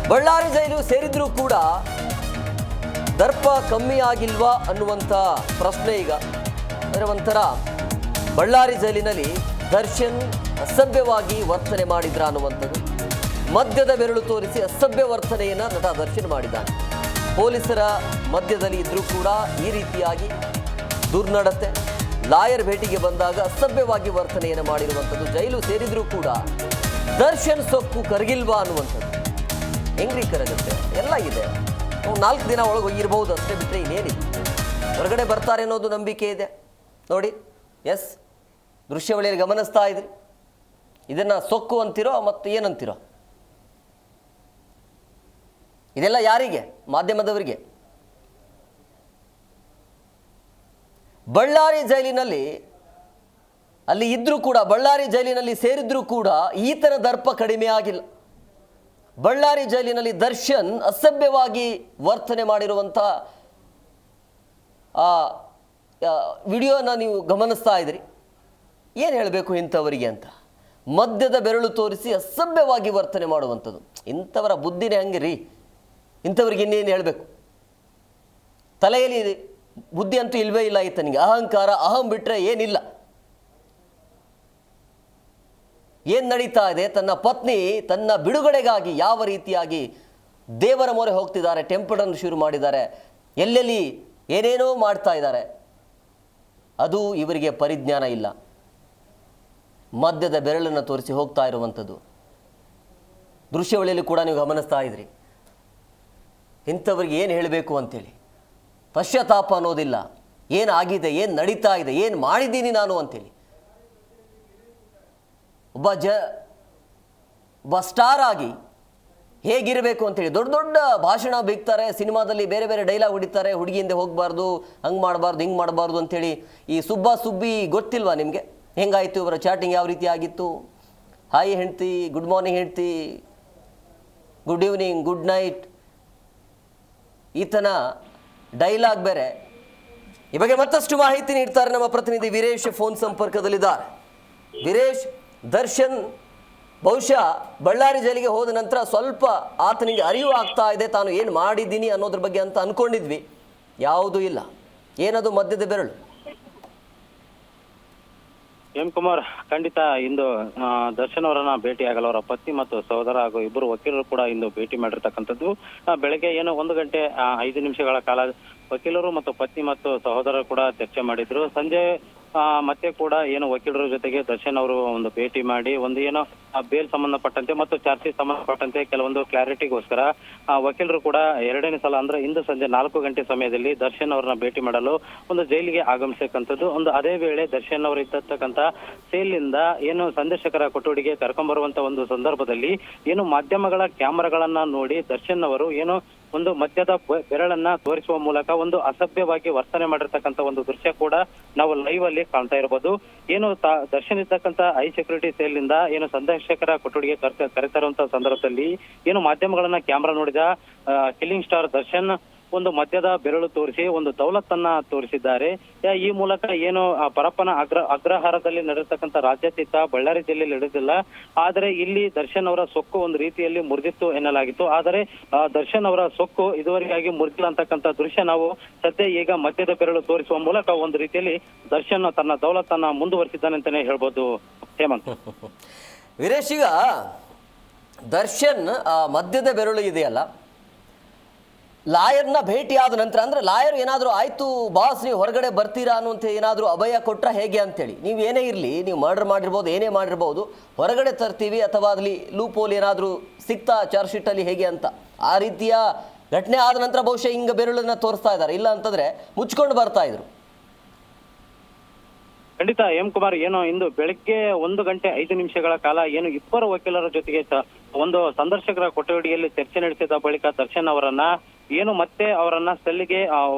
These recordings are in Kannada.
ಬಳ್ಳಾರಿ ಜೈಲು ಸೇರಿದ್ರೂ ಕೂಡ ದರ್ಪ ಕಮ್ಮಿ ಆಗಿಲ್ವಾ ಅನ್ನುವಂಥ ಪ್ರಶ್ನೆ ಈಗ. ಅಂದರೆ ಒಂಥರ ಬಳ್ಳಾರಿ ಜೈಲಿನಲ್ಲಿ ದರ್ಶನ್ ಅಸಭ್ಯವಾಗಿ ವರ್ತನೆ ಮಾಡಿದ್ರ ಅನ್ನುವಂಥದ್ದು. ಮದ್ಯದ ಬೆರಳು ತೋರಿಸಿ ಅಸಭ್ಯ ವರ್ತನೆಯನ್ನು ನಟ ದರ್ಶನ್ ಮಾಡಿದ್ದಾನೆ. ಪೊಲೀಸರ ಮಧ್ಯದಲ್ಲಿ ಇದ್ರೂ ಕೂಡ ಈ ರೀತಿಯಾಗಿ ದುರ್ನಡತೆ, ಲಾಯರ್ ಭೇಟಿಗೆ ಬಂದಾಗ ಅಸಭ್ಯವಾಗಿ ವರ್ತನೆಯನ್ನು ಮಾಡಿರುವಂಥದ್ದು. ಜೈಲು ಸೇರಿದ್ರೂ ಕೂಡ ದರ್ಶನ್ ಸೊಕ್ಕು ಕರಗಿಲ್ವಾ ಅನ್ನುವಂಥದ್ದು. ಹೆಂಗ್ರಿ ಕರಗುತ್ತೆ? ಎಲ್ಲ ಇದೆ. 4 ದಿನ ಒಳಗೆ ಹೋಗಿರ್ಬೋದು ಅಷ್ಟೇ, ಬಿಟ್ಟರೆ ಇನ್ನೇನಿದೆ. ಹೊರಗಡೆ ಬರ್ತಾರೆ ಅನ್ನೋದು ನಂಬಿಕೆ ಇದೆ. ನೋಡಿ, ಎಸ್, ದೃಶ್ಯಾವಳಿಯಲ್ಲಿ ಗಮನಿಸ್ತಾ ಇದ್ರಿ. ಇದನ್ನು ಸೊಕ್ಕು ಅಂತಿರೋ ಮತ್ತು ಏನಂತಿರೋ? ಇದೆಲ್ಲ ಯಾರಿಗೆ? ಮಾಧ್ಯಮದವರಿಗೆ. ಬಳ್ಳಾರಿ ಜೈಲಿನಲ್ಲಿ ಅಲ್ಲಿ ಇದ್ರೂ ಕೂಡ, ಬಳ್ಳಾರಿ ಜೈಲಿನಲ್ಲಿ ಸೇರಿದ್ರೂ ಕೂಡ ಈತನ ದರ್ಪ ಕಡಿಮೆ ಆಗಿಲ್ಲ. ಬಳ್ಳಾರಿ ಜೈಲಿನಲ್ಲಿ ದರ್ಶನ್ ಅಸಭ್ಯವಾಗಿ ವರ್ತನೆ ಮಾಡಿರುವಂಥ ವಿಡಿಯೋನ ನೀವು ಗಮನಿಸ್ತಾ ಇದ್ರಿ. ಏನು ಹೇಳಬೇಕು ಇಂಥವರಿಗೆ ಅಂತ? ಮದ್ಯದ ಬೆರಳು ತೋರಿಸಿ ಅಸಭ್ಯವಾಗಿ ವರ್ತನೆ ಮಾಡುವಂಥದ್ದು. ಇಂಥವರ ಬುದ್ಧಿನೇ ಹಂಗೆ ರೀ. ಇಂಥವ್ರಿಗೆ ಇನ್ನೇನು ಹೇಳಬೇಕು? ತಲೆಯಲ್ಲಿ ಬುದ್ಧಿ ಅಂತೂ ಇಲ್ವೇ ಇಲ್ಲ ಈತನಿಗೆ. ಅಹಂಕಾರ, ಅಹಂ ಬಿಟ್ಟರೆ ಏನಿಲ್ಲ. ಏನು ನಡೀತಾ ಇದೆ? ತನ್ನ ಪತ್ನಿ ತನ್ನ ಬಿಡುಗಡೆಗಾಗಿ ಯಾವ ರೀತಿಯಾಗಿ ದೇವರ ಮೊರೆ ಹೋಗ್ತಿದ್ದಾರೆ, ಟೆಂಪಲ್ ರನ್ ಶುರು ಮಾಡಿದ್ದಾರೆ, ಎಲ್ಲೆಲ್ಲಿ ಏನೇನೋ ಮಾಡ್ತಾ ಇದ್ದಾರೆ. ಅದು ಇವರಿಗೆ ಪರಿಜ್ಞಾನ ಇಲ್ಲ. ಮದ್ಯದ ಬೆರಳನ್ನು ತೋರಿಸಿ ಹೋಗ್ತಾ ಇರುವಂಥದ್ದು ದೃಶ್ಯಾವಳಿಯಲ್ಲಿ ಕೂಡ ನೀವು ಗಮನಿಸ್ತಾ ಇದ್ರಿ. ಇಂಥವ್ರಿಗೆ ಏನು ಹೇಳಬೇಕು ಅಂತೇಳಿ. ಪಶ್ಚಾತ್ತಾಪ ಅನ್ನೋದಿಲ್ಲ. ಏನಾಗಿದೆ, ಏನು ನಡೀತಾ ಇದೆ, ಏನು ಮಾಡಿದ್ದೀನಿ ನಾನು ಅಂತೇಳಿ. ಒಬ್ಬ ಸ್ಟಾರ್ ಆಗಿ ಹೇಗಿರಬೇಕು ಅಂತೇಳಿ ದೊಡ್ಡ ದೊಡ್ಡ ಭಾಷಣ ಬೀಗ್ತಾರೆ, ಸಿನಿಮಾದಲ್ಲಿ ಬೇರೆ ಬೇರೆ ಡೈಲಾಗ್ ಹೊಡಿತಾರೆ. ಹುಡುಗಿಯಿಂದ ಹೋಗಬಾರ್ದು, ಹಂಗೆ ಮಾಡಬಾರ್ದು, ಹಿಂಗೆ ಮಾಡಬಾರ್ದು ಅಂತೇಳಿ. ಈ ಸುಬ್ಬಿ ಗೊತ್ತಿಲ್ವಾ ನಿಮಗೆ? ಹೆಂಗಾಯಿತು ಇವರ ಚಾಟಿಂಗ್, ಯಾವ ರೀತಿ ಆಗಿತ್ತು? ಹಾಯ್ ಹೆಂಡ್ತಿ, ಗುಡ್ ಮಾರ್ನಿಂಗ್ ಹೆಂಡ್ತಿ, ಗುಡ್ ಈವ್ನಿಂಗ್, ಗುಡ್ ನೈಟ್, ಈತನ ಡೈಲಾಗ್ ಬೇರೆ. ಈ ಬಗ್ಗೆ ಮತ್ತಷ್ಟು ಮಾಹಿತಿ ನೀಡ್ತಾರೆ ನಮ್ಮ ಪ್ರತಿನಿಧಿ ವೀರೇಶ್ ಫೋನ್ ಸಂಪರ್ಕದಲ್ಲಿದ್ದಾರೆ. ವೀರೇಶ್, ದರ್ಶನ್ ಬಹುಶಃ ಬಳ್ಳಾರಿ ಜೈಲಿಗೆ ಹೋದ ನಂತರ ಸ್ವಲ್ಪ ಆತನಿಗೆ ಅರಿವು ಆಗ್ತಾ ಇದೆ, ತಾನು ಏನು ಮಾಡಿದ್ದೀನಿ ಅನ್ನೋದ್ರ ಬಗ್ಗೆ ಅಂತ ಅನ್ಕೊಂಡಿದ್ವಿ. ಯಾವುದೂ ಇಲ್ಲ. ಏನದು ಮದ್ಯದ ಬೆರಳು? ಎಂ ಕುಮಾರ್, ಖಂಡಿತ ಇಂದು ದರ್ಶನ್ ಅವರನ್ನ ಭೇಟಿ ಆಗಲ್ಲ. ಅವರ ಪತ್ನಿ ಮತ್ತು ಸಹೋದರ ಹಾಗೂ ಇಬ್ಬರು ವಕೀಲರು ಕೂಡ ಇಂದು ಭೇಟಿ ಮಾಡಿರ್ತಕ್ಕಂಥದ್ದು. ಬೆಳಗ್ಗೆ 1 ಗಂಟೆ 5 ನಿಮಿಷಗಳ ಕಾಲ ವಕೀಲರು ಮತ್ತು ಪತ್ನಿ ಮತ್ತು ಸಹೋದರ ಕೂಡ ಚರ್ಚೆ ಮಾಡಿದ್ರು. ಸಂಜೆ ಮತ್ತೆ ಕೂಡ ವಕೀಲರ ಜೊತೆಗೆ ದರ್ಶನ್ ಅವರು ಒಂದು ಭೇಟಿ ಮಾಡಿ ಬೇಲ್ ಸಂಬಂಧಪಟ್ಟಂತೆ ಮತ್ತು ಚಾರ್ಜ್ ಸಂಬಂಧಪಟ್ಟಂತೆ ಕೆಲವೊಂದು ಕ್ಲಾರಿಟಿಗೋಸ್ಕರ ವಕೀಲರು ಕೂಡ 2ನೇ ಸಲ ಅಂದ್ರೆ ಇಂದು ಸಂಜೆ 4 ಗಂಟೆ ಸಮಯದಲ್ಲಿ ದರ್ಶನ್ ಅವರನ್ನ ಭೇಟಿ ಮಾಡಲು ಜೈಲಿಗೆ ಆಗಮಿಸತಕ್ಕಂಥದ್ದು. ಅದೇ ವೇಳೆ ದರ್ಶನ್ ಅವರು ಇದ್ದತಕ್ಕಂತ ಸೇಲಿಂದ ಸಂದರ್ಶಕರ ಕೊಠಡಿಗೆ ಕರ್ಕೊಂಡ್ಬರುವಂತ ಒಂದು ಸಂದರ್ಭದಲ್ಲಿ ಮಾಧ್ಯಮಗಳ ಕ್ಯಾಮೆರಾಗಳನ್ನ ನೋಡಿ ದರ್ಶನ್ ಅವರು ಮದ್ಯದ ಬೆರಳನ್ನ ತೋರಿಸುವ ಮೂಲಕ ಅಸಭ್ಯವಾಗಿ ವರ್ತನೆ ಮಾಡಿರ್ತಕ್ಕಂಥ ಒಂದು ದೃಶ್ಯ ಕೂಡ ನಾವು ಲೈವ್ ಅಲ್ಲಿ ಕಾಣ್ತಾ ಇರಬಹುದು. ದರ್ಶನ್ ಇರ್ತಕ್ಕಂಥ ಹೈ ಸೆಕ್ಯೂರಿಟಿ ಸೇಲ್ ನಿಂದ ಸಂದರ್ಶಕರ ಕೊಠಡಿಗೆ ಕರೆತರುವಂತಹ ಸಂದರ್ಭದಲ್ಲಿ ಮಾಧ್ಯಮಗಳನ್ನ ಕ್ಯಾಮೆರಾ ನೋಡಿದ ಕಿಲ್ಲಿಂಗ್ ಸ್ಟಾರ್ ದರ್ಶನ್ ಮದ್ಯದ ಬೆರಳು ತೋರಿಸಿ ದೌಲತ್ತನ್ನ ತೋರಿಸಿದ್ದಾರೆ. ಈ ಮೂಲಕ ಪರಪ್ಪನ ಅಗ್ರಹಾರದಲ್ಲಿ ನಡೆರ್ತಕ್ಕಂಥ ರಾಜ್ಯಾತೀತ ಬಳ್ಳಾರಿ ಜಿಲ್ಲೆಯಲ್ಲಿ ನಡೆದಿಲ್ಲ. ಆದರೆ ಇಲ್ಲಿ ದರ್ಶನ್ ಅವರ ಸೊಕ್ಕು ರೀತಿಯಲ್ಲಿ ಮುರಿದಿತ್ತು ಎನ್ನಲಾಗಿತ್ತು. ಆದರೆ ದರ್ಶನ್ ಅವರ ಸೊಕ್ಕು ಇದುವರೆಗಾಗಿ ಮುರಿದಿಲ್ಲ ಅಂತಕ್ಕಂಥ ದೃಶ್ಯ ನಾವು ಸದ್ಯ ಈಗ ಮದ್ಯದ ಬೆರಳು ತೋರಿಸುವ ಮೂಲಕ ರೀತಿಯಲ್ಲಿ ದರ್ಶನ್ ತನ್ನ ದೌಲತ್ತನ್ನ ಮುಂದುವರಿಸಿದ್ದಾನೆ ಅಂತಾನೆ ಹೇಳ್ಬೋದು. ಹೇಮಂತ್, ವೀರೇಶ್, ಈಗ ದರ್ಶನ್ ಮದ್ಯದ ಬೆರಳು ಇದೆಯಲ್ಲ, ಲಾಯರ್ನ ಭೇಟಿ ಆದ ನಂತರ ಅಂದ್ರೆ ಲಾಯರ್ ಏನಾದರೂ ಆಯ್ತು ಬಾಸ್ ನೀವು ಹೊರಗಡೆ ಬರ್ತೀರಾ ಅನ್ನುವಂಥ ಏನಾದರೂ ಅಭಯ ಕೊಟ್ರ ಹೇಗೆ ಅಂತೇಳಿ, ನೀವು ಏನೇ ಇರಲಿ, ನೀವು ಮರ್ಡರ್ ಮಾಡಿರ್ಬೋದು, ಏನೇ ಮಾಡಿರ್ಬೋದು, ಹೊರಗಡೆ ತರ್ತೀವಿ ಅಥವಾ ಅಲ್ಲಿ ಲೂಪ್ ಹೋಲ್ ಏನಾದರೂ ಸಿಗ್ತಾ ಚಾರ್ಜ್ ಶೀಟಲ್ಲಿ ಹೇಗೆ ಅಂತ ಆ ರೀತಿಯ ಘಟನೆ ಆದ ನಂತರ ಬಹುಶಃ ಹಿಂಗೆ ಬೆರಳನ್ನ ತೋರಿಸ್ತಾ ಇದ್ದಾರೆ. ಇಲ್ಲ ಅಂತಂದ್ರೆ ಮುಚ್ಕೊಂಡು ಬರ್ತಾ ಇದ್ರು. ಖಂಡಿತ ಎಂ ಕುಮಾರ್, ಇಂದು ಬೆಳಗ್ಗೆ 1 ಗಂಟೆ 5 ನಿಮಿಷಗಳ ಕಾಲ ಇಬ್ಬರು ವಕೀಲರ ಜೊತೆಗೆ ಸಂದರ್ಶಕರ ಕೊಠಡಿಯಲ್ಲಿ ಚರ್ಚೆ ನಡೆಸಿದ ಬಳಿಕ ದರ್ಶನ್ ಅವರನ್ನ ಮತ್ತೆ ಅವರನ್ನ ಸೆಲ್ಗೆ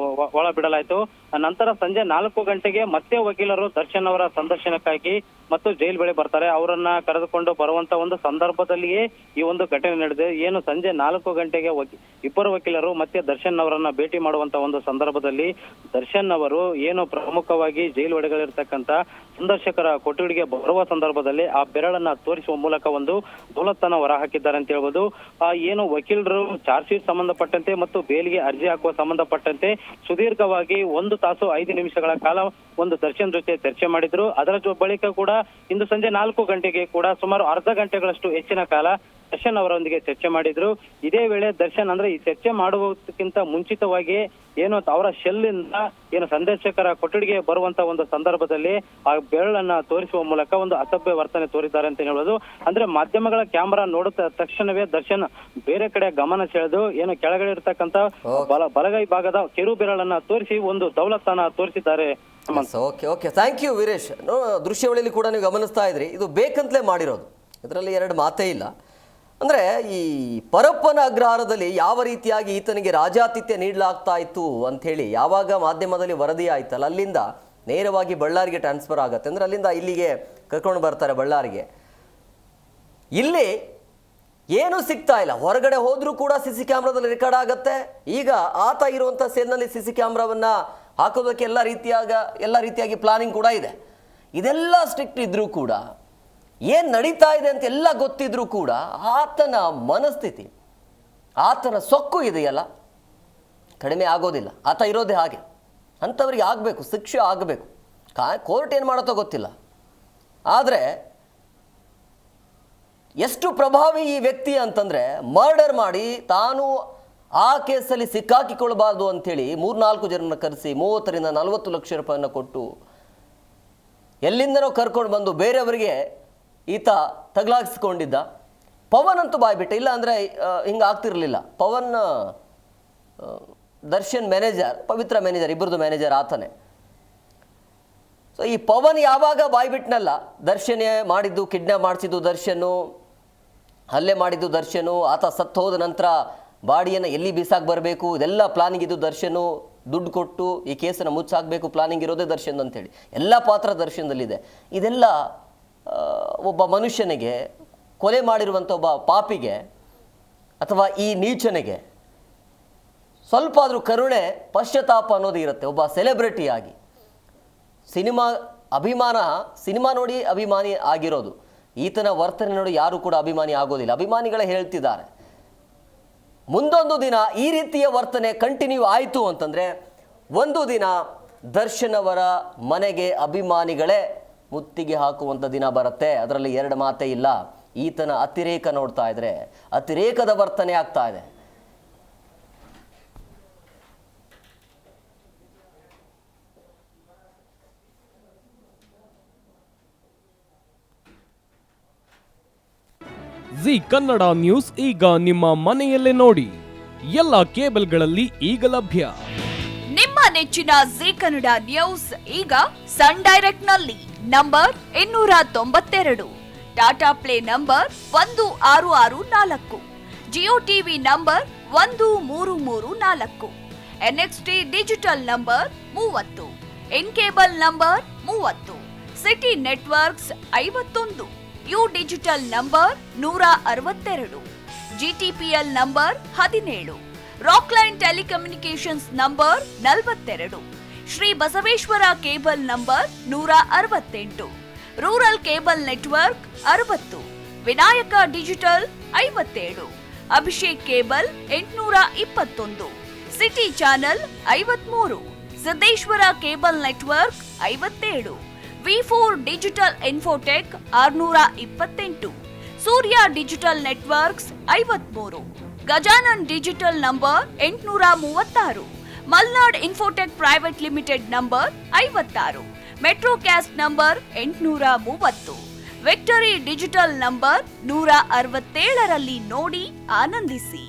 ಒಳ ಬಿಡಲಾಯಿತು. ನಂತರ ಸಂಜೆ 4 ಗಂಟೆಗೆ ಮತ್ತೆ ವಕೀಲರು ದರ್ಶನ್ ಅವರ ಸಂದರ್ಶನಕ್ಕಾಗಿ ಮತ್ತು ಜೈಲ್ ಬಳಿ ಬರ್ತಾರೆ. ಅವರನ್ನ ಕರೆದುಕೊಂಡು ಬರುವಂತ ಒಂದು ಸಂದರ್ಭದಲ್ಲಿಯೇ ಈ ಒಂದು ಘಟನೆ ನಡೆದಿದೆ. ಏನು ಸಂಜೆ 4 ಗಂಟೆಗೆ ಇಬ್ಬರು ವಕೀಲರು ಮತ್ತೆ ದರ್ಶನ್ ಅವರನ್ನ ಭೇಟಿ ಮಾಡುವಂತ ಒಂದು ಸಂದರ್ಭದಲ್ಲಿ ದರ್ಶನ್ ಅವರು ಏನು ಪ್ರಮುಖವಾಗಿ ಜೈಲು ಒಳಗಳಿರ್ತಕ್ಕಂತ ಸಂದರ್ಶಕರ ಕೊಠಡಿಗೆ ಬರುವ ಸಂದರ್ಭದಲ್ಲಿ ಆ ಬೆರಳನ್ನ ತೋರಿಸುವ ಮೂಲಕ ಒಂದು ದೌಲತ್ತನ್ನ ಹೊರಹಾಕಿದ್ದಾರೆ ಅಂತ ಹೇಳ್ಬೋದು. ಏನು ವಕೀಲರು ಚಾರ್ಜ್ ಶೀಟ್ ಸಂಬಂಧಪಟ್ಟಂತೆ ಮತ್ತು ಬೇಲಿಗೆ ಅರ್ಜಿ ಹಾಕುವ ಸಂಬಂಧಪಟ್ಟಂತೆ ಸುದೀರ್ಘವಾಗಿ 1 ತಾಸು 5 ನಿಮಿಷಗಳ ಕಾಲ ಒಂದು ದರ್ಶನ್ ಜೊತೆ ಚರ್ಚೆ ಮಾಡಿದ್ರು. ಅದರ ಬಳಿಕ ಕೂಡ ಇಂದು ಸಂಜೆ 4 ಗಂಟೆಗೆ ಕೂಡ ಸುಮಾರು ಅರ್ಧ ಗಂಟೆಗಳಷ್ಟು ಹೆಚ್ಚಿನ ಕಾಲ ದರ್ಶನ್ ಅವರೊಂದಿಗೆ ಚರ್ಚೆ ಮಾಡಿದ್ರು. ಇದೇ ವೇಳೆ ದರ್ಶನ್ ಅಂದ್ರೆ ಈ ಚರ್ಚೆ ಮಾಡುವುದಕ್ಕಿಂತ ಮುಂಚಿತವಾಗಿ ಏನು ಅವರ ಶೆಲ್ಲಿಂದ ಏನು ಸಂದರ್ಶಕರ ಕೊಠಡಿಗೆ ಬರುವಂತ ಒಂದು ಸಂದರ್ಭದಲ್ಲಿ ಆ ಬೆರಳನ್ನ ತೋರಿಸುವ ಮೂಲಕ ಒಂದು ಅಸಭ್ಯ ವರ್ತನೆ ತೋರಿದ್ದಾರೆ ಅಂತ ಹೇಳೋದು. ಅಂದ್ರೆ ಮಾಧ್ಯಮಗಳ ಕ್ಯಾಮೆರಾ ನೋಡುತ್ತ ತಕ್ಷಣವೇ ದರ್ಶನ್ ಬೇರೆ ಕಡೆ ಗಮನ ಸೆಳೆದು ಏನು ಕೆಳಗಡೆ ಇರ್ತಕ್ಕಂತ ಬಲಗೈ ಭಾಗದ ಕಿರು ಬೆರಳನ್ನ ತೋರಿಸಿ ಒಂದು ದೌಲತ್ತನ್ನ ತೋರಿಸಿದ್ದಾರೆ. Okay thank you Veeresh. ದೃಶ್ಯಾವಳಿಯಲ್ಲಿ ಕೂಡ ನೀವು ಗಮನಿಸ್ತಾ ಇದ್ರಿ, ಇದು ಬೇಕಂತಲೇ ಮಾಡಿರೋದು, ಇದರಲ್ಲಿ ಎರಡು ಮಾತೇ ಇಲ್ಲ. ಅಂದರೆ ಈ ಪರಪ್ಪನ ಅಗ್ರಹಾರದಲ್ಲಿ ಯಾವ ರೀತಿಯಾಗಿ ಈತನಿಗೆ ರಾಜಾತಿಥ್ಯ ನೀಡಲಾಗ್ತಾ ಇತ್ತು ಅಂಥೇಳಿ ಯಾವಾಗ ಮಾಧ್ಯಮದಲ್ಲಿ ವರದಿ ಆಯ್ತಲ್ಲ, ಅಲ್ಲಿಂದ ನೇರವಾಗಿ ಬಳ್ಳಾರಿಗೆ ಟ್ರಾನ್ಸ್ಫರ್ ಆಗುತ್ತೆ. ಅಂದರೆ ಅಲ್ಲಿಂದ ಇಲ್ಲಿಗೆ ಕರ್ಕೊಂಡು ಬರ್ತಾರೆ ಬಳ್ಳಾರಿಗೆ. ಇಲ್ಲಿ ಏನೂ ಸಿಗ್ತಾ ಇಲ್ಲ, ಹೊರಗಡೆ ಹೋದರೂ ಕೂಡ CC ಕ್ಯಾಮ್ರಾದಲ್ಲಿ ರೆಕಾರ್ಡ್ ಆಗುತ್ತೆ. ಈಗ ಆತ ಇರುವಂಥ ಸೆಲ್ನಲ್ಲಿ CC ಕ್ಯಾಮ್ರಾವನ್ನು ಹಾಕೋದಕ್ಕೆ ಎಲ್ಲ ರೀತಿಯಾಗಿ ಪ್ಲಾನಿಂಗ್ ಕೂಡ ಇದೆ. ಇದೆಲ್ಲ ಸ್ಟ್ರಿಕ್ಟ್ ಇದ್ರೂ ಕೂಡ ಏನು ನಡೀತಾ ಇದೆ ಅಂತ ಎಲ್ಲ ಗೊತ್ತಿದ್ರೂ ಕೂಡ ಆತನ ಮನಸ್ಥಿತಿ, ಆತನ ಸೊಕ್ಕು ಇದೆಯಲ್ಲ, ಕಡಿಮೆ ಆಗೋದಿಲ್ಲ. ಆತ ಇರೋದೇ ಹಾಗೆ. ಅಂಥವ್ರಿಗೆ ಆಗಬೇಕು, ಶಿಕ್ಷೆ ಆಗಬೇಕು. ಕೋರ್ಟ್ ಏನು ಮಾಡುತ್ತೋ ಗೊತ್ತಿಲ್ಲ. ಆದರೆ ಎಷ್ಟು ಪ್ರಭಾವಿ ಈ ವ್ಯಕ್ತಿ ಅಂತಂದರೆ, ಮರ್ಡರ್ ಮಾಡಿ ತಾನು ಆ ಕೇಸಲ್ಲಿ ಸಿಕ್ಕಾಕಿಕೊಳ್ಬಾರ್ದು ಅಂಥೇಳಿ 3-4 ಜನರನ್ನ ಕರೆಸಿ 30ರಿಂದ 40 ಲಕ್ಷ ರೂಪಾಯಿಯನ್ನು ಕೊಟ್ಟು ಎಲ್ಲಿಂದನೋ ಕರ್ಕೊಂಡು ಬಂದು ಬೇರೆಯವರಿಗೆ ಈತ ತಗಲಾಗಿಸ್ಕೊಂಡಿದ್ದ. ಪವನ್ ಅಂತೂ ಬಾಯ್ಬಿಟ್ಟೆ, ಇಲ್ಲ ಅಂದರೆ ಹಿಂಗೆ ಆಗ್ತಿರಲಿಲ್ಲ. ಪವನ್ ದರ್ಶನ್ ಮ್ಯಾನೇಜರ್, ಪವಿತ್ರ ಮ್ಯಾನೇಜರ್, ಇಬ್ಬರದು ಮ್ಯಾನೇಜರ್ ಆತನೇ. ಸೊ ಈ ಪವನ್ ಯಾವಾಗ ಬಾಯ್ಬಿಟ್ನಲ್ಲ, ದರ್ಶನೇ ಮಾಡಿದ್ದು, ಕಿಡ್ನಾಪ್ ಮಾಡಿಸಿದ್ದು ದರ್ಶನು, ಹಲ್ಲೆ ಮಾಡಿದ್ದು ದರ್ಶನು, ಆತ ಸತ್ತು ಹೋದ ನಂತರ ಬಾಡಿಯನ್ನು ಎಲ್ಲಿ ಬೀಸಾಕ್ ಬರಬೇಕು, ಇದೆಲ್ಲ ಪ್ಲಾನಿಂಗ್ ಇದ್ದು ದರ್ಶನು, ದುಡ್ಡು ಕೊಟ್ಟು ಈ ಕೇಸನ್ನು ಮುಚ್ಚಾಕಬೇಕು ಪ್ಲಾನಿಂಗ್ ಇರೋದೇ ದರ್ಶನ್ ಅಂತೇಳಿ ಎಲ್ಲ ಪಾತ್ರ ದರ್ಶನದಲ್ಲಿದೆ. ಇದೆಲ್ಲ ಒಬ್ಬ ಮನುಷ್ಯನಿಗೆ, ಕೊಲೆ ಮಾಡಿರುವಂಥ ಒಬ್ಬ ಪಾಪಿಗೆ ಅಥವಾ ಈ ನೀಚನಿಗೆ ಸ್ವಲ್ಪ ಆದರೂ ಕರುಣೆ, ಪಶ್ಚಾತ್ತಾಪ ಅನ್ನೋದು ಇರುತ್ತೆ. ಒಬ್ಬ ಸೆಲೆಬ್ರಿಟಿಯಾಗಿ ಸಿನಿಮಾ ನೋಡಿ ಅಭಿಮಾನಿ ಆಗಿರೋದು. ಈತನ ವರ್ತನೆ ನೋಡಿ ಯಾರು ಕೂಡ ಅಭಿಮಾನಿ ಆಗೋದಿಲ್ಲ. ಅಭಿಮಾನಿಗಳೇ ಹೇಳ್ತಿದ್ದಾರೆ, ಮುಂದೊಂದು ದಿನ ಈ ರೀತಿಯ ವರ್ತನೆ ಕಂಟಿನ್ಯೂ ಆಯಿತು ಅಂತಂದರೆ ಒಂದು ದಿನ ದರ್ಶನ್ ಅವರ ಮನೆಗೆ ಅಭಿಮಾನಿಗಳೇ ಮುತ್ತಿಗೆ ಹಾಕುವಂಥ ದಿನ ಬರುತ್ತೆ. ಅದರಲ್ಲಿ ಎರಡು ಮಾತೇ ಇಲ್ಲ. ಈತನ ಅತಿರೇಕ ನೋಡ್ತಾ ಇದ್ರೆ ಅತಿರೇಕದ ವರ್ತನೆ ಆಗ್ತಾ ಇದೆ. ಜಿ ಕನ್ನಡ ನ್ಯೂಸ್ ಈಗ ನಿಮ್ಮ ಮನೆಯಲ್ಲೇ ನೋಡಿ. ಎಲ್ಲ ಕೇಬಲ್ಗಳಲ್ಲಿ ಈಗ ಲಭ್ಯ. ನಿಮ್ಮ ನೆಚ್ಚಿನ ಜಿ ಕನ್ನಡ ನ್ಯೂಸ್ ಈಗ ಸನ್ ಡೈರೆಕ್ಟ್ ನಲ್ಲಿ number 292, Tata play number 1664, Jio TV number 1334, NXT digital number 30, in cable number 30, city networks 51, U digital number 162, GTPL number 17, Rockline telecommunications number 42, Shri Basaveshwara cable number 168, rural cable network 60, Vinayaka digital 57, Abhishek cable 821, city channel 53, Siddeshwara cable network 57, V4 digital Infotech 628, Surya digital networks 53, Gajanan digital number 836, Malnad infotech private limited number 56, metrocast number 830, victory digital number 167ರಲ್ಲಿ ನೋಡಿ ಆನಂದಿಸಿ.